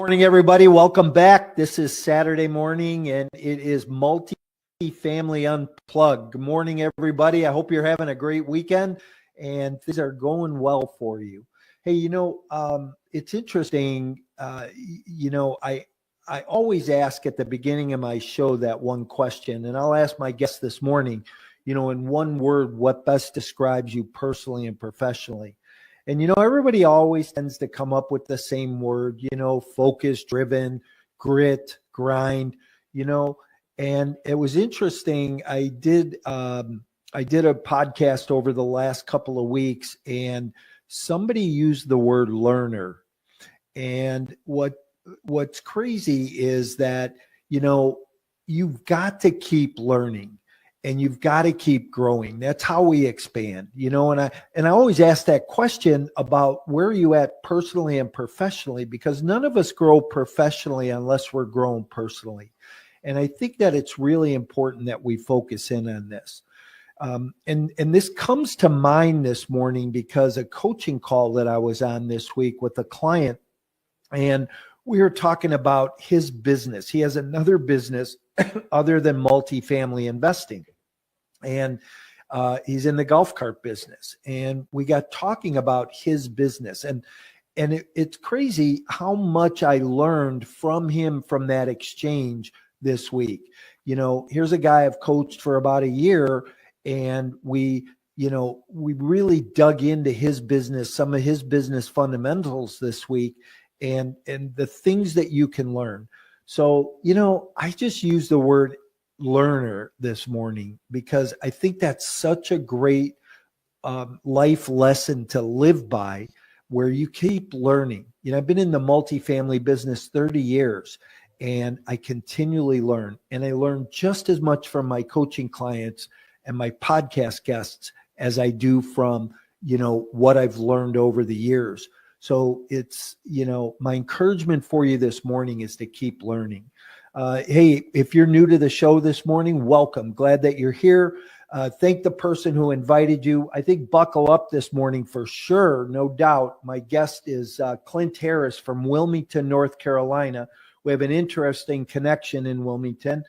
Morning, everybody. Welcome back. This is Saturday morning, and it is Multifamily Unplugged. Good morning, everybody. I hope you're having a great weekend, and things are going well for you. Hey, it's interesting. I always ask at the beginning of my show that one question, and I'll ask my guest this morning, in one word, what best describes you personally and professionally? And, everybody always tends to come up with the same word, focus, driven, grit, grind, and it was interesting. I did a podcast over the last couple of weeks, and somebody used the word learner. And what's crazy is that, you've got to keep learning. And you've got to keep growing. That's how we expand, and I always ask that question about where are you at personally and professionally, because none of us grow professionally unless we're growing personally. And I think that it's really important that we focus in on this. And this comes to mind this morning because a coaching call that I was on this week with a client, and we were talking about his business. He has another business other than multifamily investing. And he's in the golf cart business. And we got talking about his business. And it's crazy how much I learned from him from that exchange this week. Here's a guy I've coached for about a year, and we really dug into his business, some of his business fundamentals this week, and the things that you can learn. So, I just use the word learner this morning because I think that's such a great life lesson to live by, where you keep learning. I've been in the multifamily business 30 years, and I continually learn. And I learn just as much from my coaching clients and my podcast guests as I do from, what I've learned over the years. So it's, my encouragement for you this morning is to keep learning. Hey, if you're new to the show this morning, welcome. Glad that you're here. Thank the person who invited you. I think buckle up this morning for sure, no doubt. My guest is Clint Harris from Wilmington, North Carolina. We have an interesting connection in Wilmington.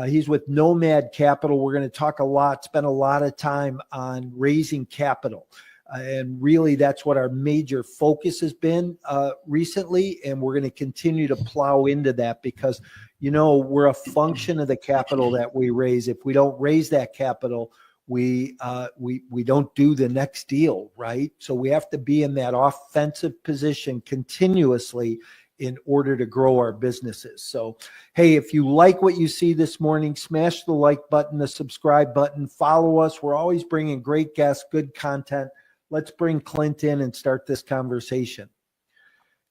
He's with Nomad Capital. We're going to spend a lot of time on raising capital. And really, that's what our major focus has been recently. And we're going to continue to plow into that because, we're a function of the capital that we raise. If we don't raise that capital, we don't do the next deal, right? So we have to be in that offensive position continuously in order to grow our businesses. So, hey, if you like what you see this morning, smash the like button, the subscribe button, follow us. We're always bringing great guests, good content. Let's bring Clint in and start this conversation.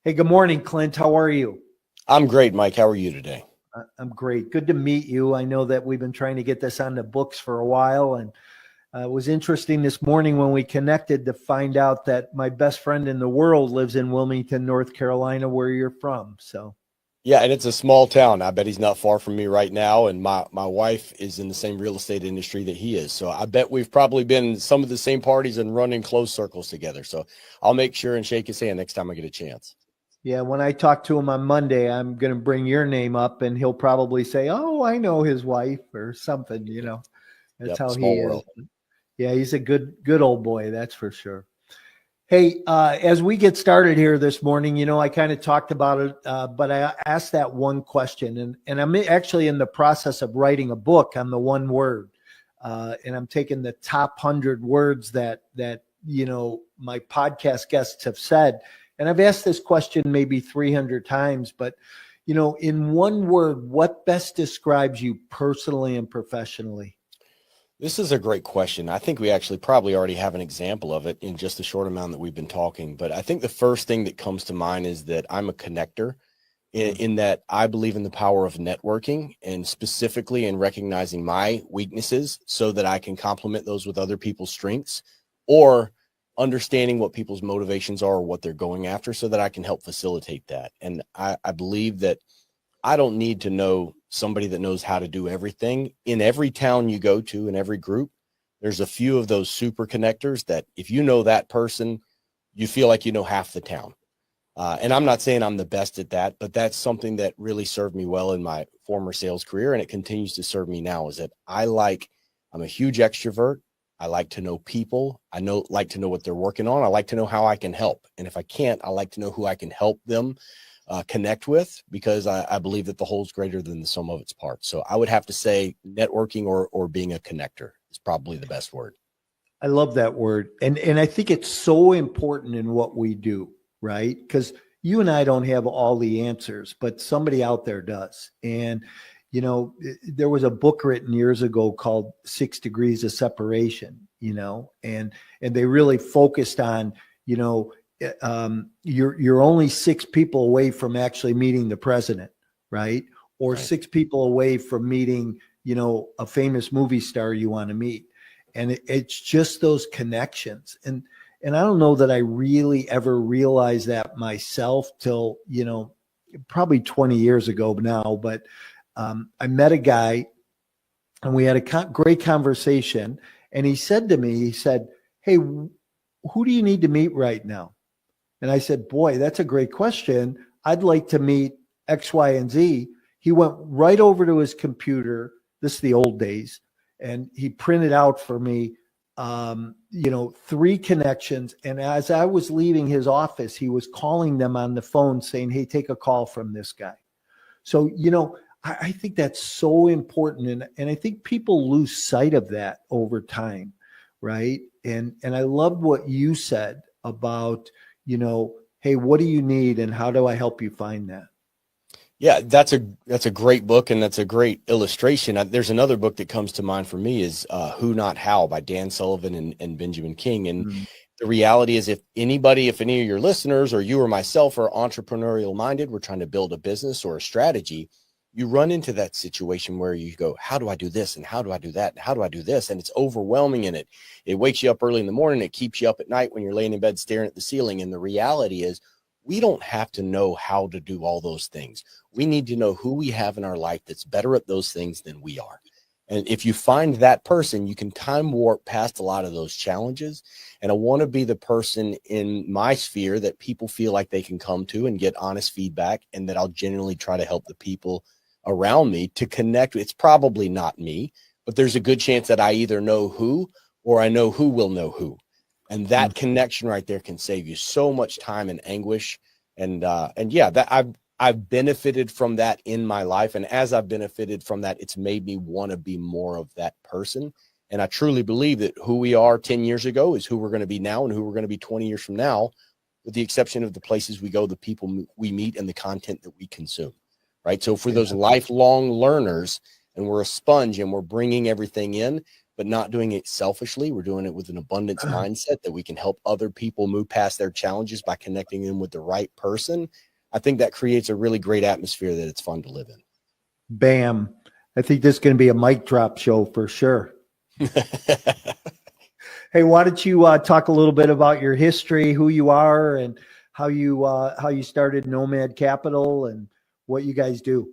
Hey, good morning, Clint. How are you? I'm great, Mike. How are you today? I'm great. Good to meet you. I know that we've been trying to get this on the books for a while, and it was interesting this morning when we connected to find out that my best friend in the world lives in Wilmington, North Carolina, where you're from. So, yeah, and it's a small town. I bet he's not far from me right now, and my wife is in the same real estate industry that he is. So I bet we've probably been in some of the same parties and run in close circles together. So I'll make sure and shake his hand next time I get a chance. Yeah, when I talk to him on Monday, I'm going to bring your name up, and he'll probably say, "Oh, I know his wife," or something. That's how he is. Yeah, he's a good old boy, that's for sure. Hey, as we get started here this morning, I kind of talked about it, but I asked that one question, and I'm actually in the process of writing a book on the one word, and I'm taking the top 100 words that my podcast guests have said. And I've asked this question maybe 300 times, but, in one word, what best describes you personally and professionally? This is a great question. I think we actually probably already have an example of it in just the short amount that we've been talking. But I think the first thing that comes to mind is that I'm a connector in that I believe in the power of networking, and specifically in recognizing my weaknesses so that I can complement those with other people's strengths, or understanding what people's motivations are or what they're going after so that I can help facilitate that. And I believe that I don't need to know somebody that knows how to do everything. In every town you go to, in every group, there's a few of those super connectors that if you know that person, you feel like you know half the town. And I'm not saying I'm the best at that, but that's something that really served me well in my former sales career. And it continues to serve me now, is that I'm a huge extrovert. I like to know people. Like to know what they're working on. I like to know how I can help. And if I can't, I like to know who I can help them connect with, because I believe that the whole is greater than the sum of its parts. So I would have to say networking or being a connector is probably the best word. I love that word. And I think it's so important in what we do, right? Because you and I don't have all the answers, but somebody out there does. And, you know, there was a book written years ago called 6 Degrees of Separation, you know, and they really focused on, you know, you're only 6 people away from actually meeting the president, right? Or Right. 6 people away from meeting, you know, a famous movie star you want to meet. And it's just those connections. And I don't know that I really ever realized that myself till, you know, probably 20 years ago now. But I met a guy and we had a great conversation. And he said to me, he said, "Hey, who do you need to meet right now?" And I said, "Boy, that's a great question. I'd like to meet X, Y, and Z." He went right over to his computer. This is the old days. And he printed out for me, you know, 3 connections. And as I was leaving his office, he was calling them on the phone saying, "Hey, take a call from this guy." So, you know, I think that's so important. And I think people lose sight of that over time, right? And I loved what you said about, you know, hey, what do you need and how do I help you find that? Yeah, that's a great book, and that's a great illustration. There's another book that comes to mind for me is Who Not How by Dan Sullivan and Benjamin King. And the reality is, if any of your listeners or you or myself are entrepreneurial minded, we're trying to build a business or a strategy, you run into that situation where you go, how do I do this? And how do I do that? And how do I do this? And it's overwhelming, and it wakes you up early in the morning. It keeps you up at night when you're laying in bed staring at the ceiling. And the reality is, we don't have to know how to do all those things. We need to know who we have in our life that's better at those things than we are. And if you find that person, you can time warp past a lot of those challenges. And I want to be the person in my sphere that people feel like they can come to and get honest feedback, and that I'll genuinely try to help the people around me to connect. It's probably not me, but there's a good chance that I either know who or I know who will know who. And that connection right there can save you so much time and anguish. And yeah, that I've benefited from that in my life. And as I've benefited from that, it's made me want to be more of that person. And I truly believe that who we are 10 years ago is who we're going to be now, and who we're going to be 20 years from now, with the exception of the places we go, the people we meet, and the content that we consume. Right. So for those lifelong learners, and we're a sponge and we're bringing everything in, but not doing it selfishly. We're doing it with an abundance mindset that we can help other people move past their challenges by connecting them with the right person. I think that creates a really great atmosphere that it's fun to live in. Bam. I think this is going to be a mic drop show for sure. Hey, why don't you talk a little bit about your history, who you are, and how you started Nomad Capital and what you guys do?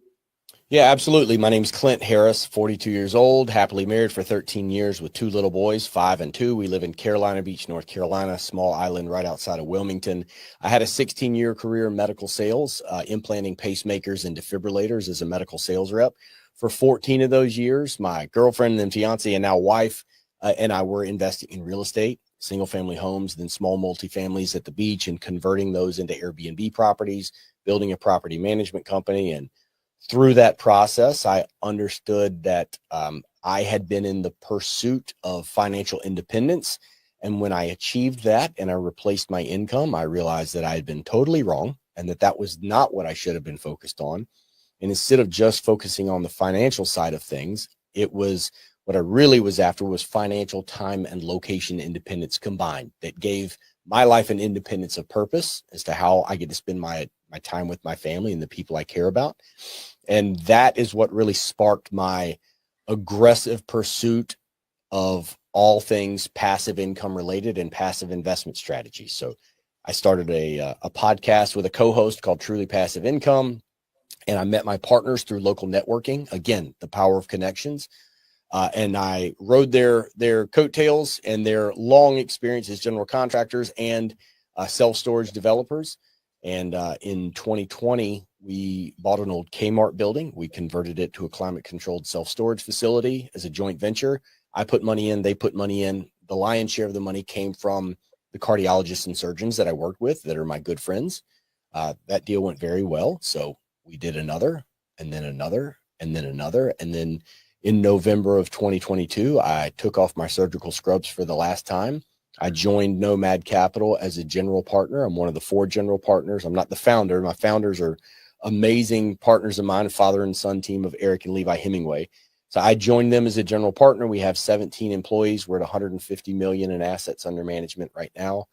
Yeah, absolutely. My name's Clint Harris, 42 years old, happily married for 13 years with 2 little boys, 5 and 2. We live in Carolina Beach, North Carolina, small island right outside of Wilmington. I had a 16-year career in medical sales, implanting pacemakers and defibrillators as a medical sales rep. For 14 of those years, my girlfriend and fiance and now wife and I were investing in real estate, single-family homes, then small multifamilies at the beach, and converting those into Airbnb properties, building a property management company. And through that process, I understood that I had been in the pursuit of financial independence. And when I achieved that and I replaced my income, I realized that I had been totally wrong, and that was not what I should have been focused on. And instead of just focusing on the financial side of things, it was what I really was after was financial, time, and location independence combined, that gave my life an independence of purpose as to how I get to spend my time with my family and the people I care about. And that is what really sparked my aggressive pursuit of all things passive income related and passive investment strategies. So I started a podcast with a co-host called Truly Passive Income. And I met my partners through local networking. Again, the power of connections. And I rode their coattails and their long experience as general contractors and self-storage developers. And in 2020, we bought an old Kmart building. We converted it to a climate-controlled self-storage facility as a joint venture. I put money in, they put money in. The lion's share of the money came from the cardiologists and surgeons that I worked with that are my good friends. That deal went very well. So we did another, and then another, and then another. And then in November of 2022, I took off my surgical scrubs for the last time. I joined Nomad Capital as a general partner. I'm one of the 4 general partners. I'm not the founder. My founders are amazing partners of mine, a father and son team of Eric and Levi Hemingway. So I joined them as a general partner. We have 17 employees. We're at 150 million in assets under management right now,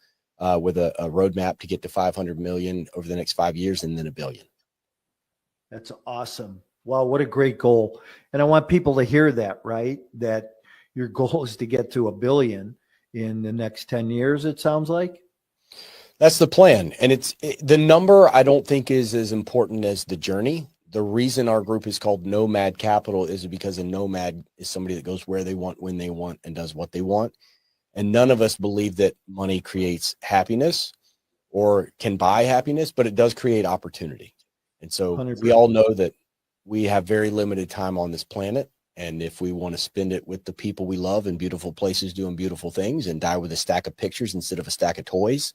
with a roadmap to get to 500 million over the next 5 years, and then $1 billion. That's awesome. Wow, what a great goal. And I want people to hear that, right? That your goal is to get to $1 billion in the next 10 years, it sounds like. That's the plan. And the number I don't think is as important as the journey. The reason our group is called Nomad Capital is because a nomad is somebody that goes where they want, when they want, and does what they want. And none of us believe that money creates happiness or can buy happiness, but it does create opportunity. And so 100%. We all know that we have very limited time on this planet. And if we want to spend it with the people we love in beautiful places doing beautiful things and die with a stack of pictures instead of a stack of toys,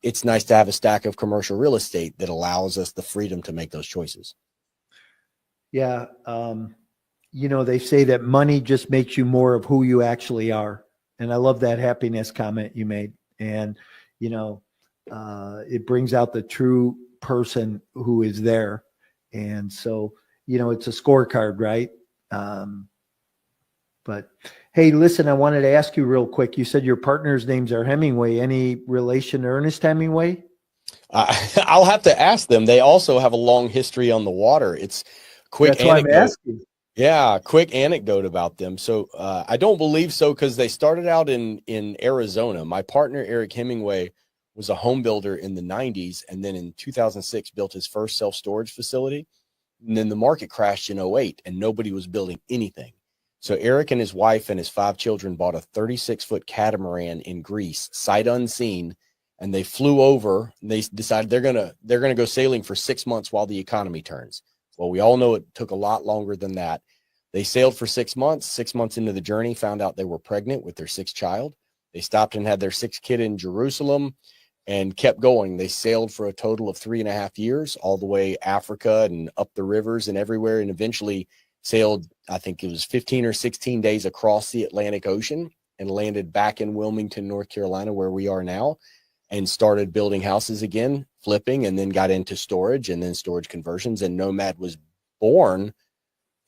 it's nice to have a stack of commercial real estate that allows us the freedom to make those choices. Yeah. They say that money just makes you more of who you actually are. And I love that happiness comment you made. And, it brings out the true person who is there. And so, it's a scorecard, right? But hey, listen, I wanted to ask you real quick. You said your partners' names are Hemingway. Any relation to Ernest Hemingway? I'll have to ask them. They also have a long history on the water. It's quick. That's anecdote. Why I'm asking. Yeah, quick anecdote about them. So I don't believe so, because they started out in Arizona. My partner, Eric Hemingway, was a home builder in the 90s, and then in 2006 built his first self-storage facility. And then the market crashed in 2008, and nobody was building anything. So Eric and his wife and his 5 children bought a 36-foot catamaran in Greece, sight unseen, and they flew over. And they decided they're gonna go sailing for 6 months while the economy turns. Well, we all know it took a lot longer than that. They sailed for 6 months. 6 months into the journey, found out they were pregnant with their 6th child. They stopped and had their 6th kid in Jerusalem and kept going. They sailed for a total of 3.5 years, all the way Africa and up the rivers and everywhere, and eventually sailed, I think it was 15 or 16 days across the Atlantic Ocean, and landed back in Wilmington, North Carolina, where we are now, and started building houses again, flipping, and then got into storage and then storage conversions. And Nomad was born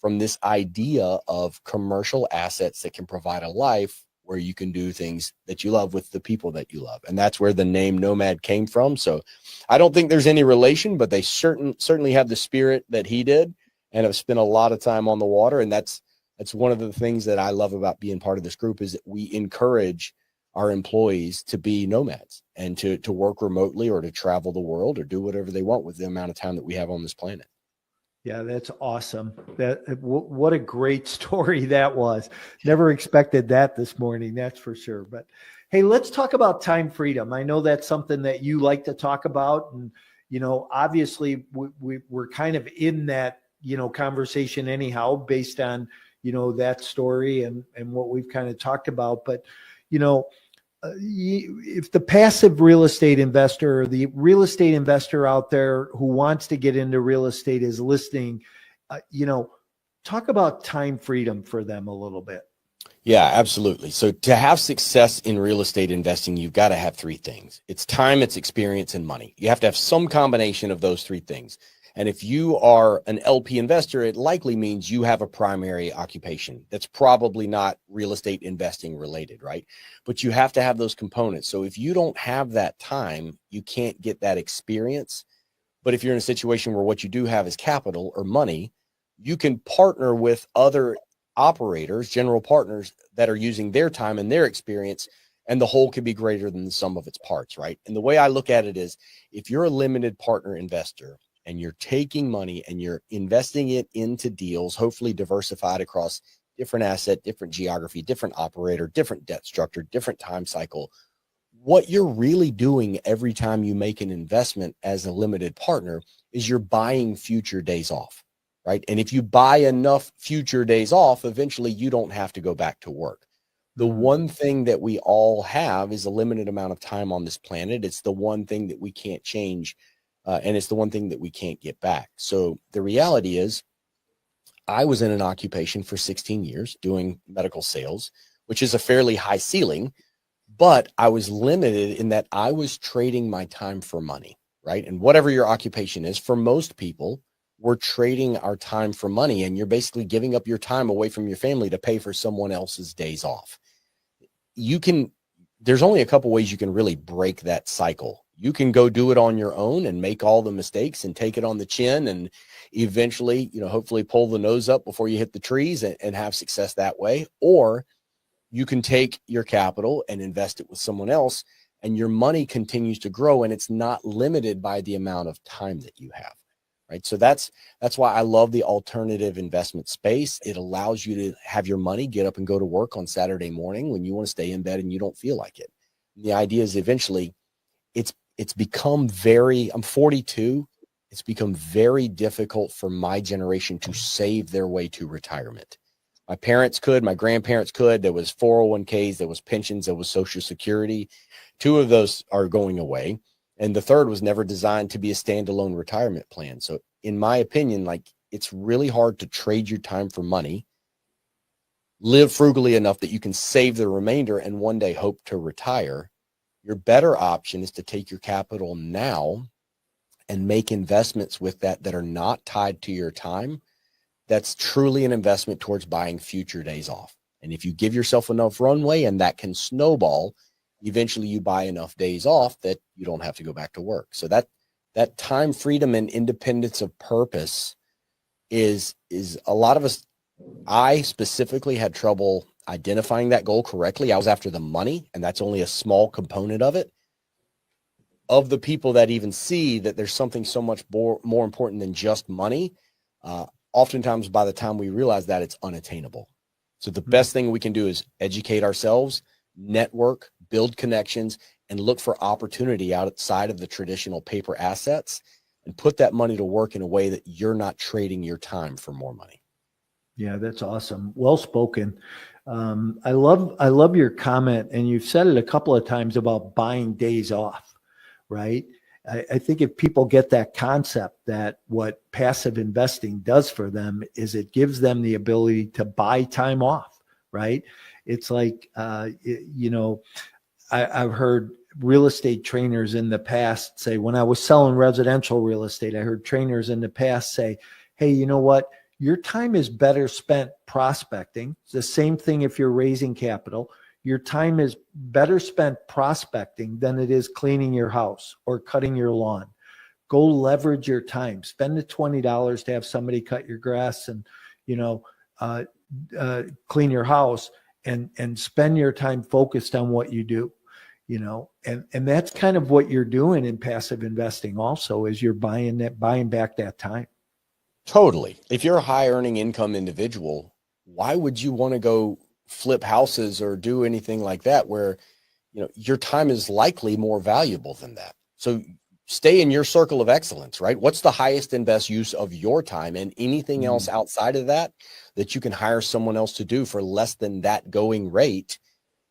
from this idea of commercial assets that can provide a life where you can do things that you love with the people that you love. And that's where the name Nomad came from. So I don't think there's any relation, but they certainly have the spirit that he did, and have spent a lot of time on the water. And that's one of the things that I love about being part of this group, is that we encourage our employees to be nomads and to work remotely, or to travel the world, or do whatever they want with the amount of time that we have on this planet. Yeah, that's awesome. What a great story that was. Never expected that this morning, that's for sure. But hey, let's talk about time freedom. I know that's something that you like to talk about. And, obviously we're kind of in that, conversation anyhow, based on, that story and what we've kind of talked about. But, if the passive real estate investor, or the real estate investor out there who wants to get into real estate is listening, talk about time freedom for them a little bit. Yeah, absolutely. So to have success in real estate investing, you've got to have 3 things. It's time, it's experience, and money. You have to have some combination of those 3 things. And if you are an LP investor, it likely means you have a primary occupation that's probably not real estate investing related, right? But you have to have those components. So if you don't have that time, you can't get that experience. But if you're in a situation where what you do have is capital or money, you can partner with other operators, general partners, that are using their time and their experience, and the whole can be greater than the sum of its parts, right? And the way I look at it is, if you're a limited partner investor, and you're taking money and you're investing it into deals, hopefully diversified across different asset, different geography, different operator, different debt structure, different time cycle, what you're really doing every time you make an investment as a limited partner is you're buying future days off, right? And if you buy enough future days off, eventually you don't have to go back to work. The one thing that we all have is a limited amount of time on this planet. It's the one thing that we can't change, and it's the one thing that we can't get back. So the reality is, I was in an occupation for 16 years doing medical sales, which is a fairly high ceiling, but I was limited in that I was trading my time for money, right? And whatever your occupation is, for most people, we're trading our time for money, and you're basically giving up your time away from your family to pay for someone else's days off. There's only a couple ways you can really break that cycle. You can go do it on your own and make all the mistakes and take it on the chin and eventually, hopefully pull the nose up before you hit the trees and have success that way. Or you can take your capital and invest it with someone else, and your money continues to grow, and it's not limited by the amount of time that you have, right? So that's why I love the alternative investment space. It allows you to have your money get up and go to work on Saturday morning when you want to stay in bed and you don't feel like it. And the idea is eventually it's become I'm 42. It's become very difficult for my generation to save their way to retirement. My parents could, my grandparents could. There was 401ks, there was pensions, there was Social Security. 2 of those are going away. And the third was never designed to be a standalone retirement plan. So in my opinion, it's really hard to trade your time for money, live frugally enough that you can save the remainder and one day hope to retire. Your better option is to take your capital now and make investments with that are not tied to your time. That's truly an investment towards buying future days off. And if you give yourself enough runway, and that can snowball, eventually you buy enough days off that you don't have to go back to work. So that time freedom and independence of purpose is a lot of us. I specifically had trouble identifying that goal correctly. I was after the money, and that's only a small component of it. Of the people that even see that there's something so much more important than just money, oftentimes by the time we realize that, it's unattainable. So the best thing we can do is educate ourselves, network, build connections, and look for opportunity outside of the traditional paper assets, and put that money to work in a way that you're not trading your time for more money. Yeah, that's awesome. Well spoken. I love your comment, and you've said it a couple of times about buying days off, right? I think if people get that concept, that what passive investing does for them is it gives them the ability to buy time off, right? It's like, I've heard real estate trainers in the past say, when I was selling residential real estate, I heard trainers in the past say, hey, you know what? Your time is better spent prospecting. It's the same thing if you're raising capital. Your time is better spent prospecting than it is cleaning your house or cutting your lawn. Go leverage your time. Spend the $20 to have somebody cut your grass and, clean your house, and spend your time focused on what you do, and that's kind of what you're doing in passive investing also, is you're buying back that time. Totally. If you're a high earning income individual, why would you want to go flip houses or do anything like that where, your time is likely more valuable than that? So stay in your circle of excellence, right? What's the highest and best use of your time? And anything else outside of that you can hire someone else to do for less than that going rate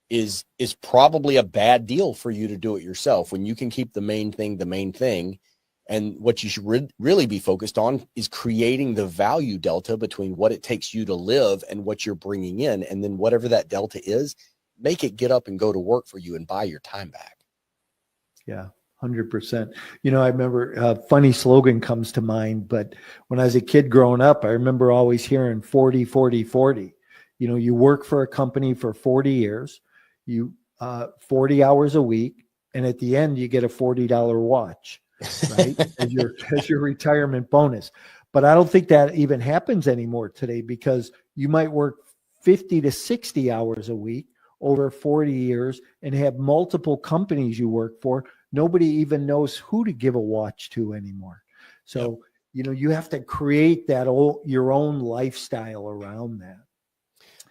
is probably a bad deal for you to do it yourself, when you can keep the main thing. And what you should really be focused on is creating the value delta between what it takes you to live and what you're bringing in. And then whatever that delta is, make it get up and go to work for you and buy your time back. Yeah, 100%. I remember a funny slogan comes to mind, but when I was a kid growing up, I remember always hearing 40, 40, 40. You work for a company for 40 years, 40 hours a week, and at the end you get a $40 watch. Right, as your retirement bonus. But I don't think that even happens anymore today, because you might work 50 to 60 hours a week over 40 years and have multiple companies you work for. Nobody even knows who to give a watch to anymore. So, you have to create your own lifestyle around that.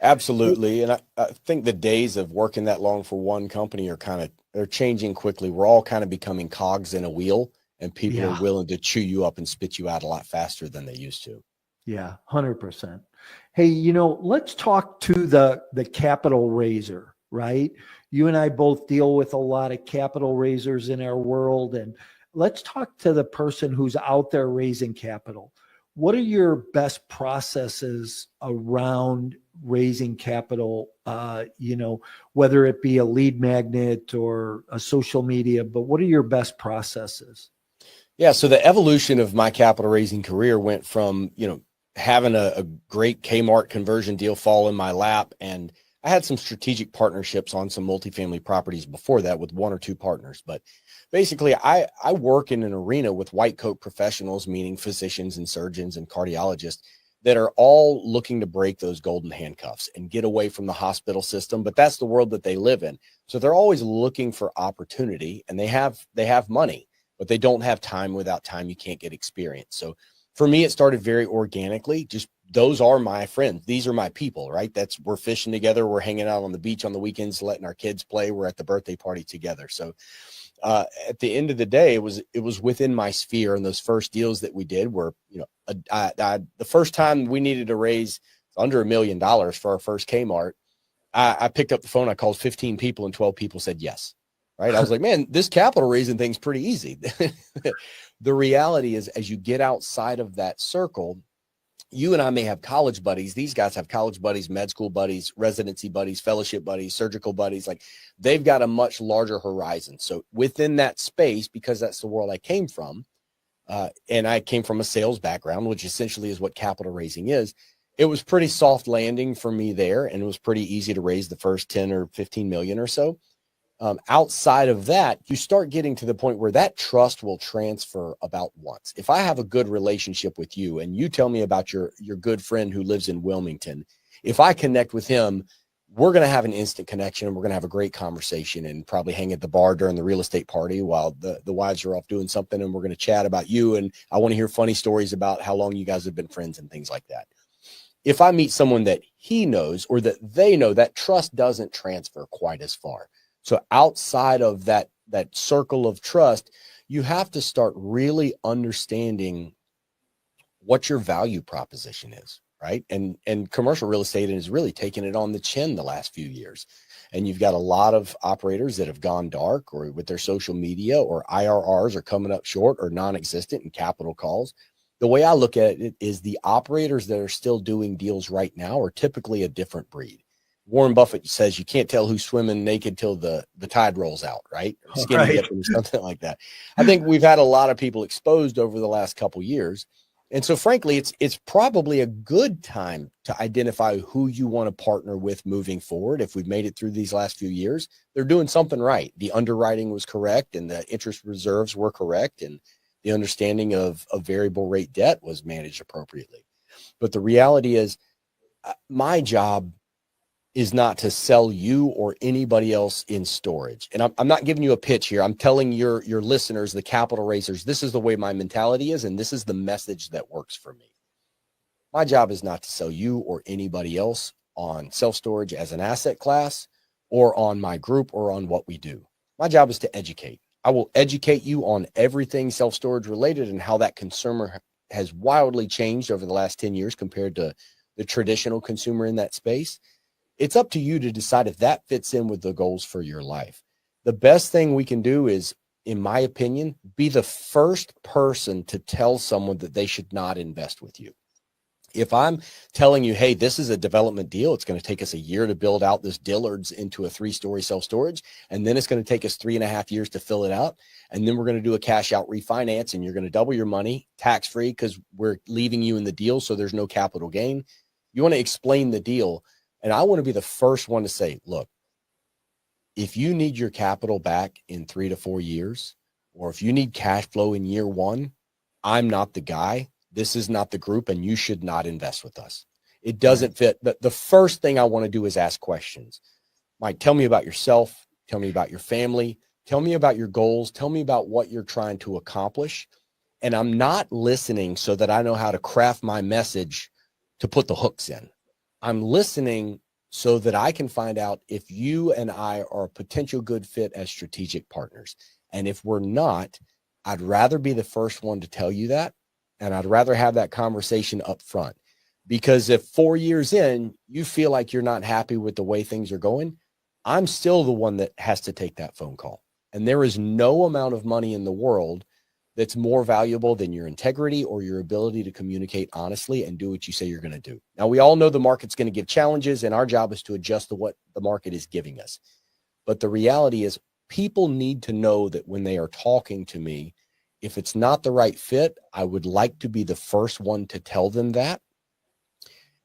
Absolutely. And I think the days of working that long for one company are kind of they're changing quickly. We're all kind of becoming cogs in a wheel, and people are Yeah. willing to chew you up and spit you out a lot faster than they used to. Yeah, 100%. Hey, let's talk to the capital raiser, right? You and I both deal with a lot of capital raisers in our world, and let's talk to the person who's out there raising capital. What are your best processes around raising capital? Whether it be a lead magnet or a social media, but what are your best processes? Yeah. So the evolution of my capital raising career went from, having a great Kmart conversion deal fall in my lap. And I had some strategic partnerships on some multifamily properties before that with one or two partners. But basically, I work in an arena with white coat professionals, meaning physicians and surgeons and cardiologists that are all looking to break those golden handcuffs and get away from the hospital system. But that's the world that they live in. So they're always looking for opportunity, and they have money, but they don't have time. Without time, you can't get experience. So for me, it started very organically. Just those are my friends. These are my people, right? We're fishing together. We're hanging out on the beach on the weekends, letting our kids play. We're at the birthday party together. So at the end of the day, it was within my sphere. And those first deals that we did were, the first time we needed to raise under $1 million for our first Kmart, I picked up the phone. I called 15 people and 12 people said yes. Right. I was like, man, this capital raising thing's pretty easy. The reality is, as you get outside of that circle, you and I may have college buddies. These guys have college buddies, med school buddies, residency buddies, fellowship buddies, surgical buddies. Like, they've got a much larger horizon. So within that space, because that's the world I came from, and I came from a sales background, which essentially is what capital raising is, it was pretty soft landing for me there. And it was pretty easy to raise the first 10 or 15 million or so. Outside of that, you start getting to the point where that trust will transfer about once. If I have a good relationship with you and you tell me about your good friend who lives in Wilmington, if I connect with him, we're going to have an instant connection, and we're going to have a great conversation and probably hang at the bar during the real estate party while the wives are off doing something. And we're going to chat about you. And I want to hear funny stories about how long you guys have been friends and things like that. If I meet someone that he knows or that they know, that trust doesn't transfer quite as far. So outside of that circle of trust, you have to start really understanding what your value proposition is, right? And commercial real estate has really taken it on the chin the last few years. And you've got a lot of operators that have gone dark, or with their social media, or IRRs are coming up short or non-existent in capital calls. The way I look at it is, the operators that are still doing deals right now are typically a different breed. Warren Buffett says you can't tell who's swimming naked till the tide rolls out, right? Skinny dipping or something like that. I think we've had a lot of people exposed over the last couple of years. And so frankly, it's probably a good time to identify who you want to partner with moving forward. If we've made it through these last few years, they're doing something right. The underwriting was correct, and the interest reserves were correct, and the understanding of variable rate debt was managed appropriately. But the reality is, my job is not to sell you or anybody else in storage. And I'm not giving you a pitch here. I'm telling your listeners, the capital raisers, this is the way my mentality is, and this is the message that works for me. My job is not to sell you or anybody else on self-storage as an asset class, or on my group, or on what we do. My job is to educate. I will educate you on everything self-storage related, and how that consumer has wildly changed over the last 10 years compared to the traditional consumer in that space. It's up to you to decide if that fits in with the goals for your life. The best thing we can do is, in my opinion, be the first person to tell someone that they should not invest with you. If I'm telling you, hey, this is a development deal, it's going to take us a year to build out this Dillard's into a 3-story self-storage, and then it's going to take us 3.5 years to fill it out, and then we're going to do a cash out refinance, and you're going to double your money tax-free because we're leaving you in the deal, so there's no capital gain. You want to explain the deal. And I want to be the first one to say, look, if you need your capital back in 3 to 4 years, or if you need cash flow in year 1, I'm not the guy. This is not the group, and you should not invest with us. It doesn't fit. But the first thing I want to do is ask questions. Mike, tell me about yourself. Tell me about your family. Tell me about your goals. Tell me about what you're trying to accomplish. And I'm not listening so that I know how to craft my message to put the hooks in. I'm listening so that I can find out if you and I are a potential good fit as strategic partners. And if we're not, I'd rather be the first one to tell you that. And I'd rather have that conversation up front, because if 4 years in, you feel like you're not happy with the way things are going, I'm still the one that has to take that phone call. And there is no amount of money in the world that's more valuable than your integrity or your ability to communicate honestly and do what you say you're going to do. Now, we all know the market's going to give challenges, and our job is to adjust to what the market is giving us. But the reality is, people need to know that when they are talking to me, if it's not the right fit, I would like to be the first one to tell them that.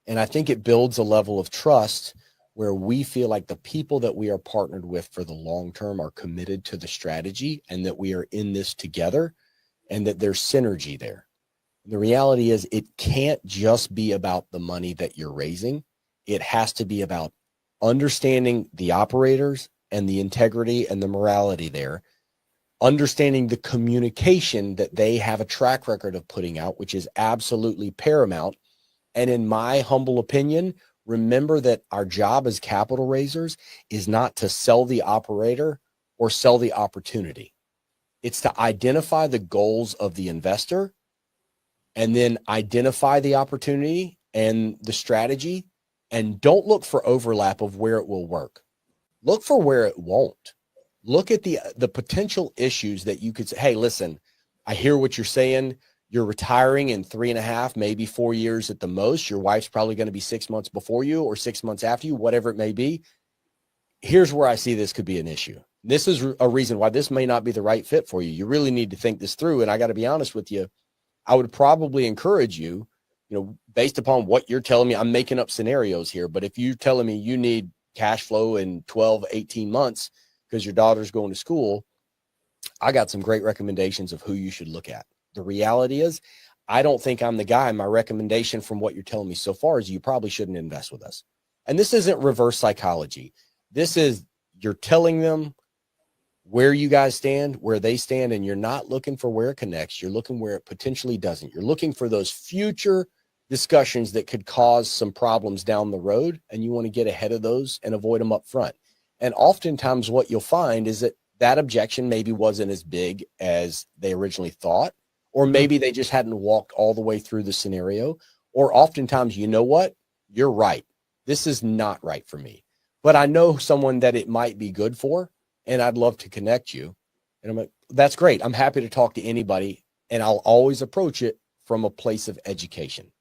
And I think it builds a level of trust where we feel like the people that we are partnered with for the long term are committed to the strategy, and that we are in this together, and that there's synergy there. The reality is, it can't just be about the money that you're raising. It has to be about understanding the operators and the integrity and the morality there, understanding the communication that they have a track record of putting out, which is absolutely paramount. And in my humble opinion, remember that our job as capital raisers is not to sell the operator or sell the opportunity. It's to identify the goals of the investor, and then identify the opportunity and the strategy, and don't look for overlap of where it will work. Look for where it won't. Look at the potential issues that you could say, hey, listen, I hear what you're saying. You're retiring in 3.5, maybe 4 years at the most. Your wife's probably going to be 6 months before you or 6 months after you, whatever it may be. Here's where I see this could be an issue. This is a reason why this may not be the right fit for you. You really need to think this through. And I got to be honest with you, I would probably encourage you, based upon what you're telling me, I'm making up scenarios here, but if you're telling me you need cash flow in 12, 18 months because your daughter's going to school, I got some great recommendations of who you should look at. The reality is, I don't think I'm the guy. My recommendation from what you're telling me so far is you probably shouldn't invest with us. And this isn't reverse psychology. This is, you're telling them where you guys stand, where they stand, and you're not looking for where it connects. You're looking where it potentially doesn't. You're looking for those future discussions that could cause some problems down the road, and you want to get ahead of those and avoid them up front. And oftentimes what you'll find is that that objection maybe wasn't as big as they originally thought, or maybe they just hadn't walked all the way through the scenario, or oftentimes, you know what, you're right. This is not right for me, but I know someone that it might be good for, and I'd love to connect you. And I'm like, that's great. I'm happy to talk to anybody. And I'll always approach it from a place of education,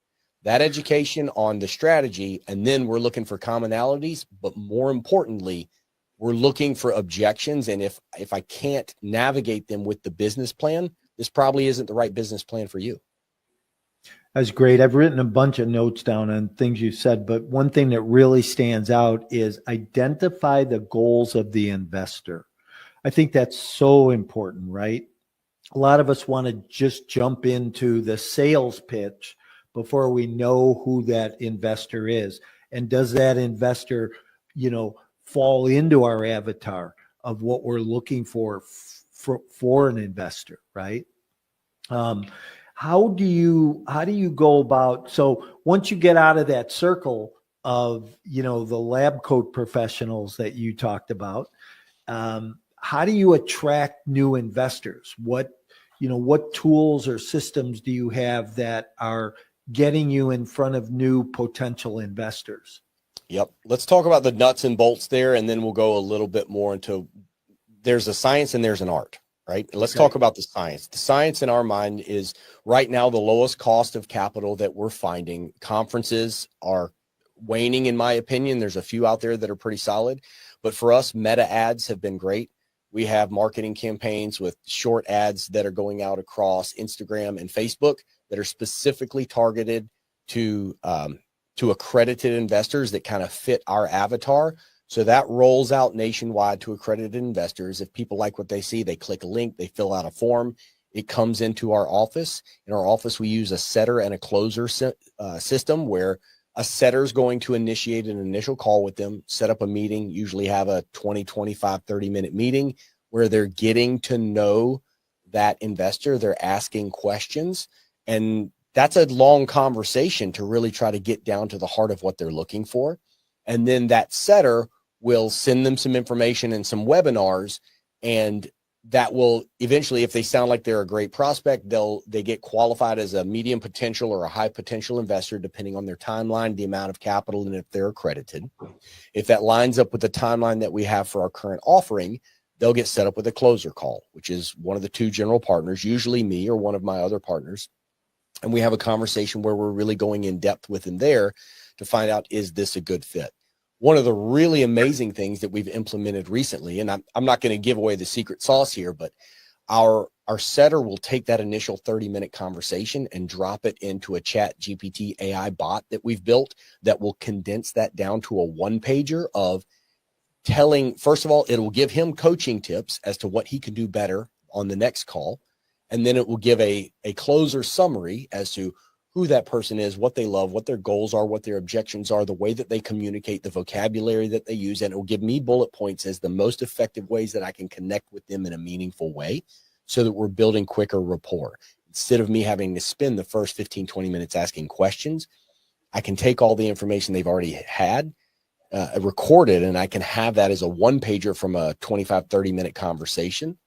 that education on the strategy. And then we're looking for commonalities, but more importantly, we're looking for objections. And if I can't navigate them with the business plan, this probably isn't the right business plan for you. That's great. I've written a bunch of notes down on things you said, but one thing that really stands out is identify the goals of the investor. I think that's so important, right? A lot of us want to just jump into the sales pitch before we know who that investor is. And does that investor, fall into our avatar of what we're looking for an investor, right? How do you go about, so once you get out of that circle of, the lab coat professionals that you talked about, how do you attract new investors? What tools or systems do you have that are getting you in front of new potential investors? Yep. Let's talk about the nuts and bolts there, and then we'll go a little bit more into, there's a science and there's an art. Right. Let's talk about the science. The science in our mind is right now the lowest cost of capital that we're finding. Conferences are waning, in my opinion. There's a few out there that are pretty solid. But for us, meta ads have been great. We have marketing campaigns with short ads that are going out across Instagram and Facebook that are specifically targeted to accredited investors that kind of fit our avatar. So that rolls out nationwide to accredited investors. If people like what they see, they click a link, they fill out a form. It comes into our office. In our office, we use a setter and a closer system where a setter is going to initiate an initial call with them, set up a meeting, usually have a 20, 25, 30-minute meeting where they're getting to know that investor. They're asking questions. And that's a long conversation to really try to get down to the heart of what they're looking for. And then that setter will send them some information and some webinars, and that will eventually, if they sound like they're a great prospect, they get qualified as a medium potential or a high potential investor, depending on their timeline, the amount of capital, and if they're accredited. If that lines up with the timeline that we have for our current offering, they'll get set up with a closer call, which is one of the two general partners, usually me or one of my other partners. And we have a conversation where we're really going in depth with them there to find out, is this a good fit? One of the really amazing things that we've implemented recently, and I'm not going to give away the secret sauce here, but our setter will take that initial 30-minute conversation and drop it into a Chat GPT AI bot that we've built that will condense that down to a one-pager of telling, first of all, it will give him coaching tips as to what he can do better on the next call. And then it will give a closer summary as to who that person is, what they love, what their goals are, what their objections are, the way that they communicate, the vocabulary that they use. And it will give me bullet points as the most effective ways that I can connect with them in a meaningful way so that we're building quicker rapport. Instead of me having to spend the first 15, 20 minutes asking questions, I can take all the information they've already had, recorded, and I can have that as a one-pager from a 25, 30-minute conversation.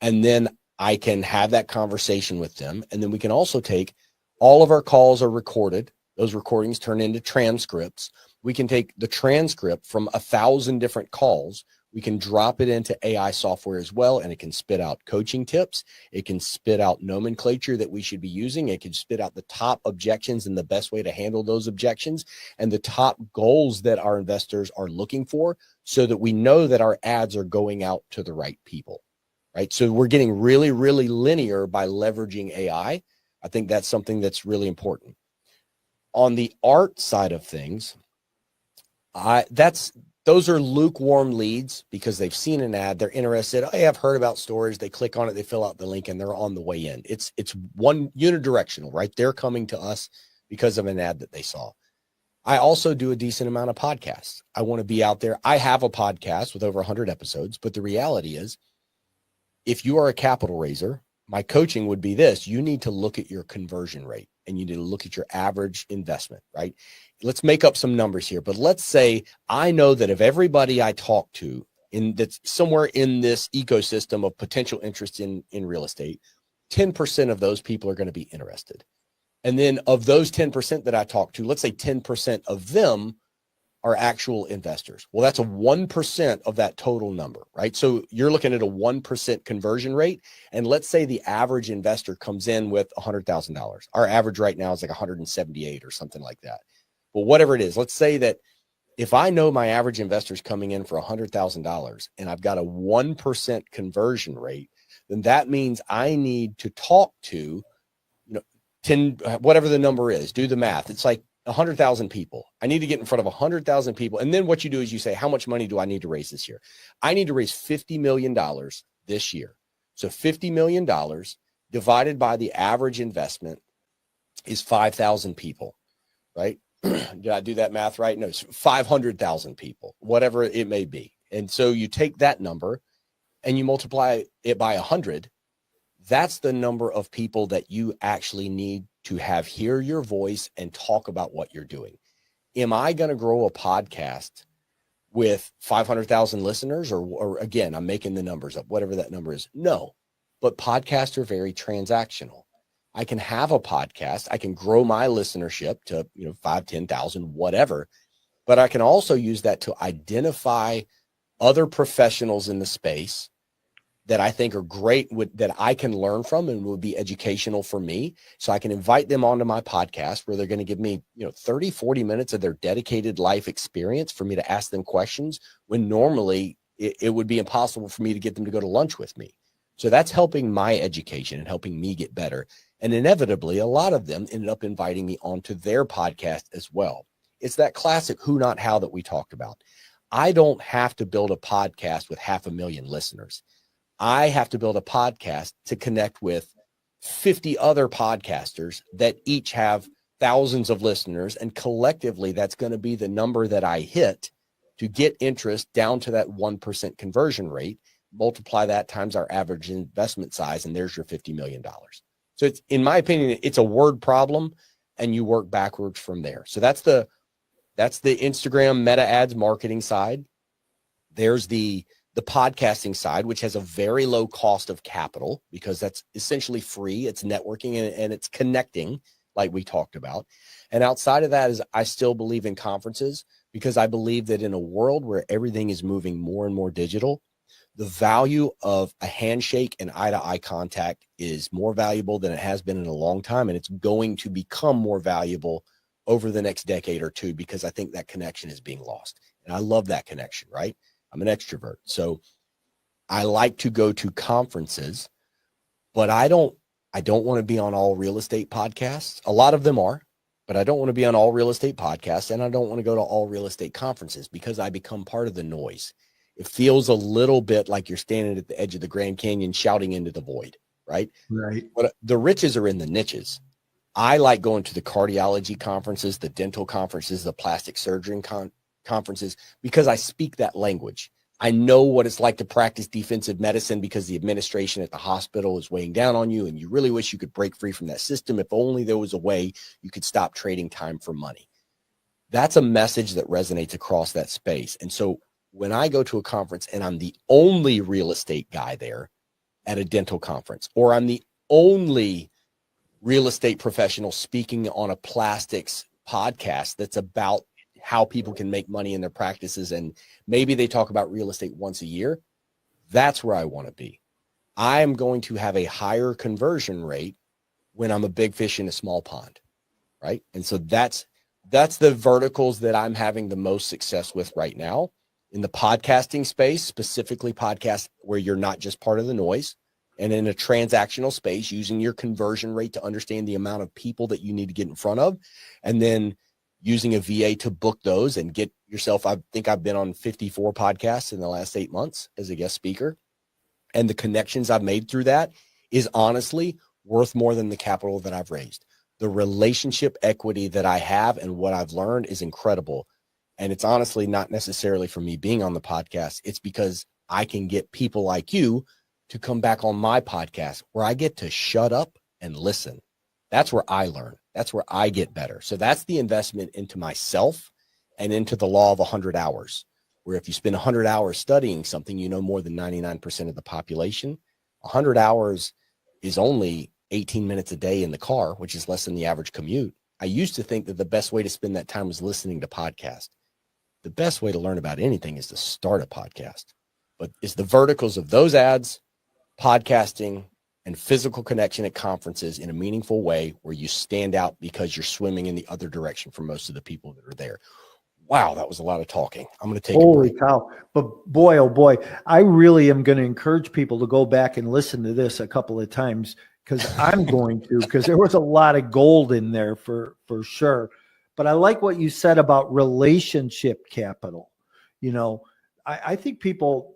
And then I can have that conversation with them. And then we can also take all of our calls are recorded. Those recordings turn into transcripts. We can take the transcript from 1,000 different calls. We can drop it into AI software as well, and it can spit out coaching tips. It can spit out nomenclature that we should be using. It can spit out the top objections and the best way to handle those objections and the top goals that our investors are looking for so that we know that our ads are going out to the right people, right? So we're getting really, really linear by leveraging AI. I think that's something that's really important. On the art side of things, those are lukewarm leads because they've seen an ad, they're interested. Hey, I've heard about storage. They click on it, they fill out the link, and they're on the way in. It's one unidirectional, right? They're coming to us because of an ad that they saw. I also do a decent amount of podcasts. I want to be out there. I have a podcast with over 100 episodes, but the reality is, if you are a capital raiser, my coaching would be this: you need to look at your conversion rate and you need to look at your average investment, right? Let's make up some numbers here, but let's say I know that of everybody I talk to that's somewhere in this ecosystem of potential interest in real estate, 10% of those people are going to be interested. And then of those 10% that I talk to, let's say 10% of them are actual investors. Well, that's a 1% of that total number, right? So you're looking at a 1% conversion rate. And let's say the average investor comes in with $100,000. Our average right now is like 178 or something like that. Well, whatever it is, let's say that if I know my average investor is coming in for $100,000 and I've got a 1% conversion rate, then that means I need to talk to, 10, whatever the number is, do the math. It's like 100,000 people. I need to get in front of 100,000 people. And then what you do is you say, how much money do I need to raise this year? I need to raise $50 million this year. So $50 million divided by the average investment is 5,000 people, right? Did I do that math right? No, it's 500,000 people, whatever it may be. And so you take that number and you multiply it by 100. That's the number of people that you actually need to have hear your voice and talk about what you're doing. Am I going to grow a podcast with 500,000 listeners or again, I'm making the numbers up, whatever that number is? No, but podcasts are very transactional. I can have a podcast. I can grow my listenership to, 5, 10,000, whatever, but I can also use that to identify other professionals in the space that I think are great, that I can learn from and would be educational for me. So I can invite them onto my podcast where they're going to give me, 30, 40 minutes of their dedicated life experience for me to ask them questions when normally it would be impossible for me to get them to go to lunch with me. So that's helping my education and helping me get better. And inevitably, a lot of them ended up inviting me onto their podcast as well. It's that classic who, not how that we talked about. I don't have to build a podcast with 500,000 listeners. I have to build a podcast to connect with 50 other podcasters that each have thousands of listeners. And collectively, that's going to be the number that I hit to get interest down to that 1% conversion rate. Multiply that times our average investment size, and there's your $50 million. So it's, in my opinion, it's a word problem, and you work backwards from there. So that's the That's the Instagram meta ads marketing side. There's the podcasting side, which has a very low cost of capital because that's essentially free. It's networking and it's connecting like we talked about. And outside of that is I still believe in conferences because I believe that in a world where everything is moving more and more digital, the value of a handshake and eye-to-eye contact is more valuable than it has been in a long time. And it's going to become more valuable over the next decade or two because I think that connection is being lost. And I love that connection, right? I'm an extrovert. So I like to go to conferences, but I don't want to be on all real estate podcasts. A lot of them are, but I don't want to be on all real estate podcasts, and I don't want to go to all real estate conferences because I become part of the noise. It feels a little bit like you're standing at the edge of the Grand Canyon shouting into the void, right? Right. But the riches are in the niches. I like going to the cardiology conferences, the dental conferences, the plastic surgery conferences, because I speak that language. I know what it's like to practice defensive medicine because the administration at the hospital is weighing down on you and you really wish you could break free from that system. If only there was a way you could stop trading time for money. That's a message that resonates across that space. And so when I go to a conference and I'm the only real estate guy there at a dental conference, or I'm the only real estate professional speaking on a plastics podcast that's about how people can make money in their practices, and maybe they talk about real estate once a year, that's where I want to be. I am going to have a higher conversion rate when I'm a big fish in a small pond, right? And so that's the verticals that I'm having the most success with right now. In the podcasting space, specifically podcasts where you're not just part of the noise, and in a transactional space, using your conversion rate to understand the amount of people that you need to get in front of, and then using a VA to book those and get yourself. I think I've been on 54 podcasts in the last 8 months as a guest speaker. And the connections I've made through that is honestly worth more than the capital that I've raised. The relationship equity that I have and what I've learned is incredible. And it's honestly not necessarily for me being on the podcast. It's because I can get people like you to come back on my podcast where I get to shut up and listen. That's where I learn. That's where I get better. So that's the investment into myself and into the law of 100 hours, where if you spend 100 hours studying something, you know more than 99% of the population. 100 hours is only 18 minutes a day in the car, which is less than the average commute. I used to think that the best way to spend that time was listening to podcasts. The best way to learn about anything is to start a podcast. But it's the verticals of those ads, podcasting, and physical connection at conferences in a meaningful way where you stand out because you're swimming in the other direction for most of the people that are there. Wow, that was a lot of talking. I'm going to take a break. Cow. But boy, oh boy, I really am going to encourage people to go back and listen to this a couple of times because I'm going to, because there was a lot of gold in there for sure. But I like what you said about relationship capital. You know, I think people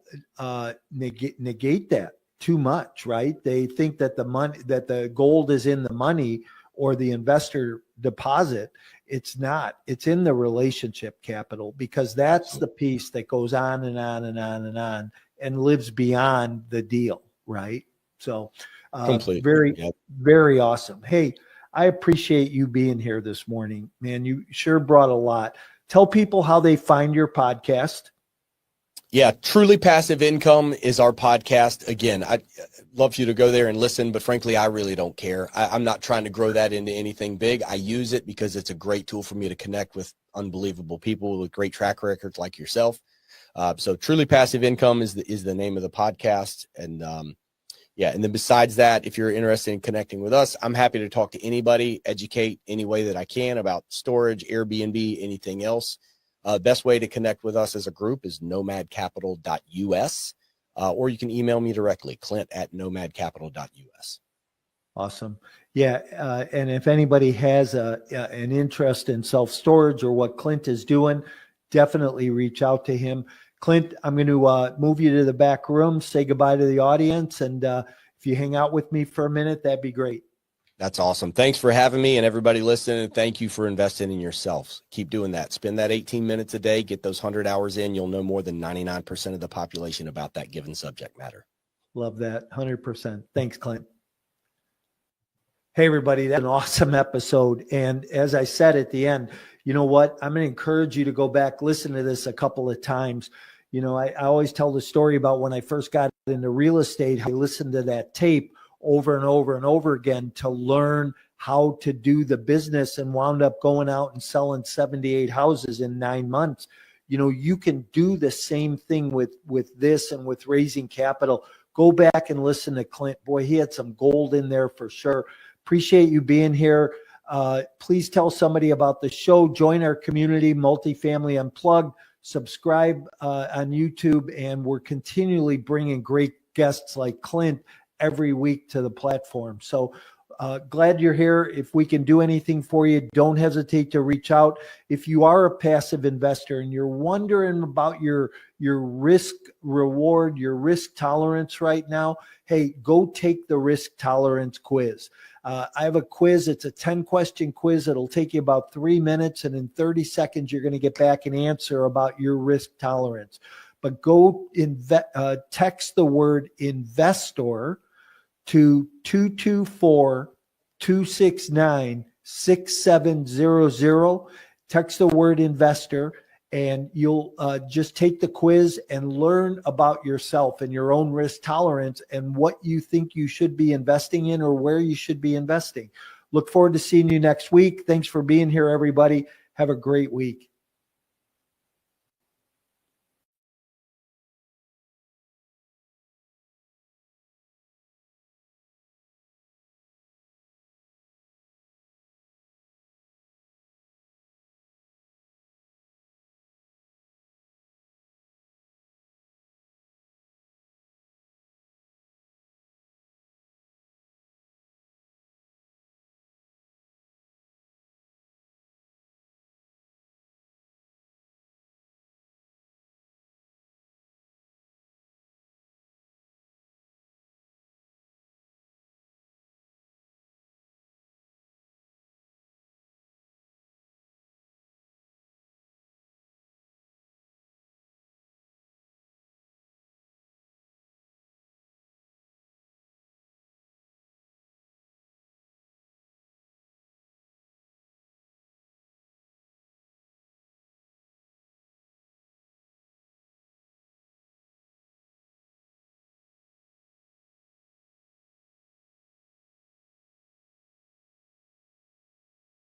negate that too much, right? They think that the gold is in the money or the investor deposit. It's not. It's in the relationship capital, because that's the piece that goes on and on and on and on and lives beyond the deal, right? So very awesome. Hey, I appreciate you being here this morning, man. You sure brought a lot. Tell people how they find your podcast. Yeah, Truly Passive Income is our podcast. Again, I'd love for you to go there and listen, but frankly, I really don't care. I'm not trying to grow that into anything big. I use it because it's a great tool for me to connect with unbelievable people with great track records like yourself. So Truly Passive Income is the name of the podcast. And and then besides that, if you're interested in connecting with us, I'm happy to talk to anybody, educate any way that I can about storage, Airbnb, anything else. Best way to connect with us as a group is nomadcapital.us, or you can email me directly, clint@nomadcapital.us. Awesome. Yeah. And if anybody has an interest in self-storage or what Clint is doing, definitely reach out to him. Clint, I'm going to move you to the back room, say goodbye to the audience. And if you hang out with me for a minute, that'd be great. That's awesome. Thanks for having me, and everybody listening. Thank you for investing in yourselves. Keep doing that. Spend that 18 minutes a day. Get those 100 hours in. You'll know more than 99% of the population about that given subject matter. Love that. 100%. Thanks, Clint. Hey, everybody, that's an awesome episode. And as I said at the end, you know what? I'm going to encourage you to go back, listen to this a couple of times. You know, I always tell the story about when I first got into real estate. I listened to that tape over and over and over again to learn how to do the business, and wound up going out and selling 78 houses in 9 months. You know, you can do the same thing with this and with raising capital. Go back and listen to Clint. Boy, he had some gold in there for sure. Appreciate you being here. Please tell somebody about the show. Join our community, Multifamily Unplugged. Subscribe on YouTube, and we're continually bringing great guests like Clint every week to the platform. So glad you're here. If we can do anything for you, don't hesitate to reach out. If you are a passive investor and you're wondering about your risk reward, your risk tolerance right now, hey, go take the risk tolerance quiz. I have a quiz. It's a 10-question quiz. It'll take you about 3 minutes, and in 30 seconds, you're going to get back an answer about your risk tolerance. But go text the word investor to 224-269-6700. Text the word investor, and you'll just take the quiz and learn about yourself and your own risk tolerance and what you think you should be investing in or where you should be investing. Look forward to seeing you next week. Thanks for being here, everybody. Have a great week.